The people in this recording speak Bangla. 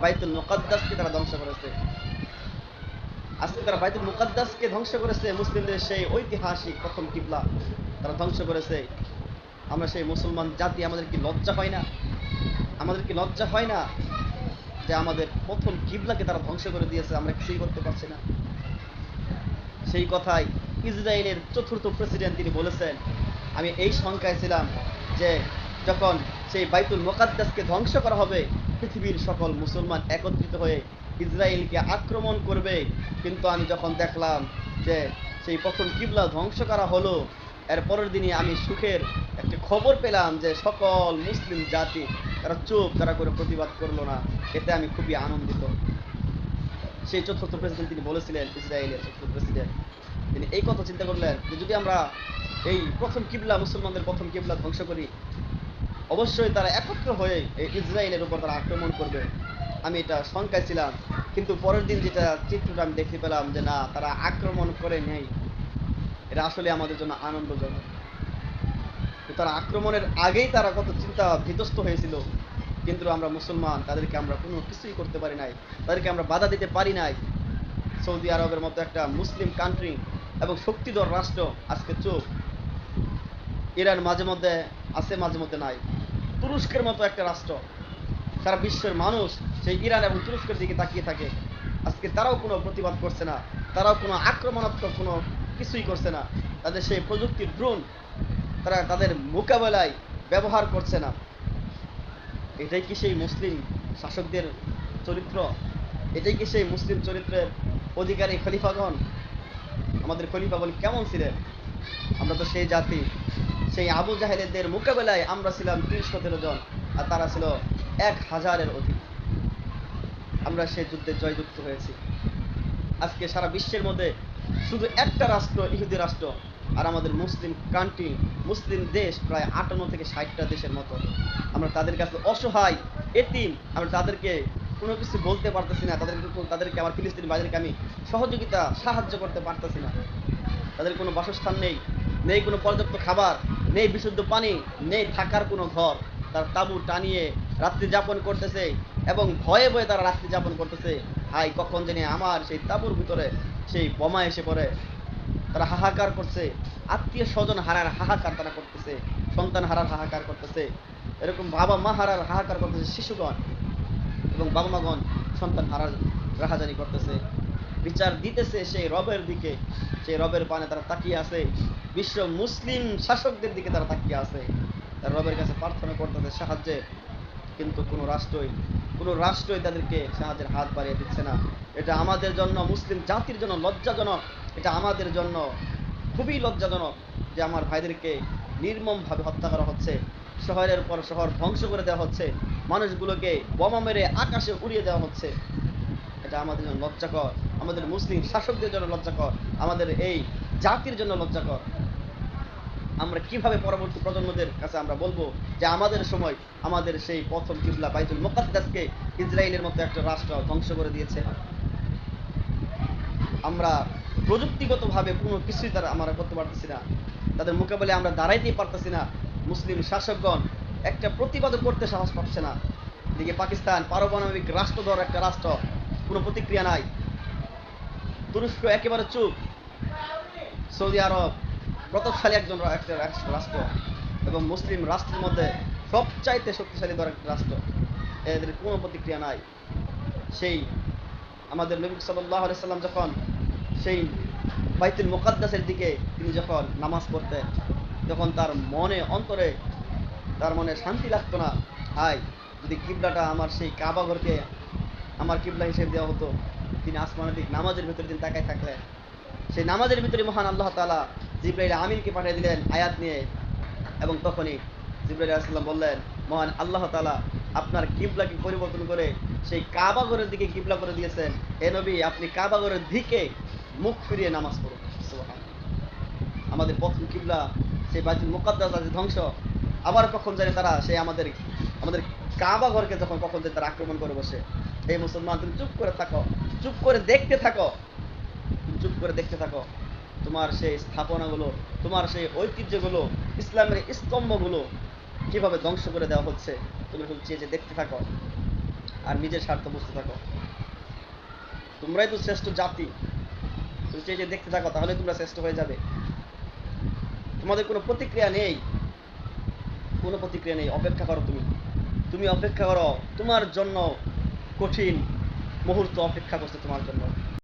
বাইতুল মুকাদ্দাসকে তারা ধ্বংস করেছে। আজকে তারা বাইতুল মুকাদ্দাসকে ধ্বংস করেছে, মুসলিমদের সেই ঐতিহাসিক প্রথম কিবলা তারা ধ্বংস করেছে। আমরা সেই মুসলমান জাতি, আমাদের কি লজ্জা হয় না? আমাদের কি লজ্জা হয় না যে আমাদের প্রথম কিবলাকে তারা ধ্বংস করে দিয়েছে, আমরা কিছুই করতে পারছি না? সেই কথাই ইসরায়েলের চতুর্থ প্রেসিডেন্ট তিনি বলেছেন, আমি এই শঙ্কায় ছিলাম যে যখন সেই বাইতুল মুকাদ্দাসকে ধ্বংস করা হবে, পৃথিবীর সকল মুসলমান একত্রিত হয়ে ইসরায়েলকে আক্রমণ করবে, কিন্তু আমি যখন দেখলাম যে সেই প্রথম কিবলা ধ্বংস করা হলো, এর পরের দিনই আমি সুখের একটা খবর পেলাম যে সকল মুসলিম জাতি তারা চুপ, তারা করে প্রতিবাদ করলো না। এতে আমি খুবই আনন্দিত। সেই চতুর্থ প্রেসিডেন্ট তিনি বলেছিলেন, ইসরায়েলের চতুর্থ প্রেসিডেন্ট, তিনি এই কথা চিন্তা করলেন যে যদি আমরা এই প্রথম কিবলা, মুসলমানদের প্রথম কিবলা ধ্বংস করি, অবশ্যই তারা একত্র হয়ে এই ইসরায়েলের উপর তারা আক্রমণ করবে। আমি এটা শঙ্কায় ছিলাম, কিন্তু পরের দিন যেটা চিত্রটা আমি দেখতে পেলাম যে না, তারা আক্রমণ করে নেই। এটা আসলে আমাদের জন্য আনন্দজনক। তারা আক্রমণের আগেই তারা কত চিন্তা বিধ্বস্ত হয়েছিল, কিন্তু আমরা মুসলমান, তাদেরকে আমরা কোনো কিছুই করতে পারি নাই, তাদেরকে আমরা বাধা দিতে পারি নাই। সৌদি আরবের মতো একটা মুসলিম কান্ট্রি এবং শক্তিধর রাষ্ট্র আজকে চুপ। ইরান মাঝে মধ্যে আছে, মাঝে মধ্যে নাই। তুরস্কের মতো একটা রাষ্ট্র, সারা বিশ্বের মানুষ সেই ইরান এবং তুরস্কের দিকে তাকিয়ে থাকে, আজকে তারাও কোনো প্রতিবাদ করছে না, তারাও কোনো আক্রমণাত্মক কোনো কিছুই করছে না। তাদের সেই প্রযুক্তির ড্রোন তারা তাদের মোকাবেলায় ব্যবহার করছে না। এটাই কি সেই মুসলিম শাসকদের চরিত্র? এটাই কি সেই মুসলিম চরিত্রের অধিকারী খলিফাগণ? আমাদের খলিফাগণ কেমন ছিলেন? আমরা তো সেই জাতি, সেই আবু জাহেলদের মোকাবেলায় আমরা ছিলাম ৩০-১৭ জন, আর তারা ছিল ১,০০০-এর অধিক। আমরা সেই যুদ্ধে জয়যুক্ত হয়েছি। আজকে সারা বিশ্বের মধ্যে শুধু একটা রাষ্ট্র, ইহুদি রাষ্ট্র, আর আমাদের মুসলিম কান্ট্রি, মুসলিম দেশ প্রায় ৫৮ থেকে ৬০টা দেশের মতো। আমরা তাদের কাছে অসহায়, এতিম। আমরা তাদেরকে কোনো কিছু বলতে পারতেছি না, তাদেরকে আমার ফিলিস্তিনি ভাইদেরকে আমি সহযোগিতা, সাহায্য করতে পারতেছি না। তাদের কোনো বাসস্থান নেই, নেই কোনো পর্যাপ্ত খাবার, নেই বিশুদ্ধ পানি, নেই থাকার কোনো ঘর। তার তাঁবু টানিয়ে রাত্রি যাপন করতেছে এবং ভয়ে ভয়ে তারা রাত্রি যাপন করতেছে। হাই, কখন জানি আমার সেই তাঁবুর ভিতরে সেই বোমা এসে পড়ে। তারা হাহাকার করছে, আত্মীয় স্বজন হারার হাহাকার তারা করতেছে, সন্তান হারার হাহাকার করতেছে, এরকম বাবা মা হারার হাহাকার করতেছে শিশুগণ, এবং বাবা মাগণ সন্তান হারার রাহাজানি করতেছে। বিচার দিতেছে সেই রবের দিকে, সেই রবের পানে তারা তাকিয়ে আছে, বিশ্ব মুসলিম শাসকদের দিকে তারা তাকিয়ে আছে, তার রবের কাছে প্রার্থনা করতেছে সাহায্যে, কিন্তু কোনো রাষ্ট্রই তাদেরকে সাহায্যের হাত বাড়িয়ে দিচ্ছে না। এটা আমাদের জন্য, মুসলিম জাতির জন্য লজ্জাজনক। এটা আমাদের জন্য খুবই লজ্জাজনক যে আমার ভাইদেরকে নির্মমভাবে হত্যা করা হচ্ছে, শহরের পর শহর ধ্বংস করে দেওয়া হচ্ছে, মানুষগুলোকে বোমা মেরে আকাশে উড়িয়ে দেওয়া হচ্ছে। এটা আমাদের জন্য লজ্জাকর, আমাদের মুসলিম শাসকদের জন্য লজ্জাকর, আমাদের এই জাতির জন্য লজ্জাকর। আমরা কিভাবে পরবর্তী প্রজন্মদের কাছে আমরা বলবো যে আমাদের সময় আমাদের সেই প্রথম কিবলা বাইতুল মুকাদ্দাসকে ইসরায়েলের মতো একটা রাষ্ট্র ধ্বংস করে দিয়েছে? আমরা প্রযুক্তিগতভাবে কোনো কিছুই আমরা করতে পারতেছি না, তাদের মোকাবেলায় আমরা দাঁড়াইতেই পারতেছি না। মুসলিম শাসকগণ একটা প্রতিবাদ করতে সাহস পাচ্ছে না। এদিকে পাকিস্তান পারমাণবিক রাষ্ট্রধর একটা রাষ্ট্র, কোনো প্রতিক্রিয়া নাই। তুরস্ক একেবারে চুপ। সৌদি আরব প্রতাপশালী একটা রাষ্ট্র এবং মুসলিম রাষ্ট্রের মধ্যে সবচাইতে শক্তিশালী ধর একটা রাষ্ট্র, এদের কোনো প্রতিক্রিয়া নাই। সেই আমাদের নবী সাল্লাল্লাহু আলাইহি সাল্লাম যখন সেই বাইতুল মুকাদ্দাসের দিকে তিনি যখন নামাজ পড়তেন, তখন তার মনে অন্তরে তার মনে শান্তি লাগতো না। হাই, যদি কিবলাটা আমার সেই কাবা ঘরকে আমার কিবলা হিসেবে দেওয়া হতো। তিনি আসমানের দিক নামাজের ভিতরে তিনি তাকায় থাকলেন, সেই নামাজের ভিতরে মহান আল্লাহ তাআলা জিবরাইল আমিনকে পাঠিয়ে দিলেন আয়াত নিয়ে, এবং তখনই জিবরাইল আলাইহিস সালাম বললেন, মহান আল্লাহ তাআলা আপনার কিবলাকে পরিবর্তন করে সেই কাবা ঘরের দিকে কিবলা করে দিয়েছেন। হে নবী, আপনি কাবা ঘরের দিকে মুখ ফিরিয়ে নামাজ পড়ুন। সুবহানাল্লাহ। আমাদের প্রথম কিবলা সেই বাইতুল মুকাদ্দাস আজ ধ্বংস। আবার কখন জানি তারা সেই আমাদের কাবা ঘরকে কখন জানি তারা আক্রমণ করে বসে। এই মুসলমান, তুমি চুপ করে থাকো, চুপ করে দেখতে থাকো, চুপ করে দেখতে থাকো। তোমার সেই স্থাপনাগুলো, তোমার সেই ঐতিহ্যগুলো, ইসলামের স্তম্ভগুলো কিভাবে ধ্বংস করে দেওয়া হচ্ছে, তুমি শুধু চেয়ে দেখতে থাকো। আর নিজের স্বার্থ বুঝতে থাকো। তোমরাই তো শ্রেষ্ঠ জাতি, তুমি যে দেখতে থাকো তাহলে তোমরা শ্রেষ্ঠ হয়ে যাবে। তোমাদের কোনো প্রতিক্রিয়া নেই, কোনো প্রতিক্রিয়া নেই, অপেক্ষা করো। তুমি তুমি অপেক্ষা করো, তোমার জন্য কঠিন মুহূর্ত অপেক্ষা করছে তোমার জন্য।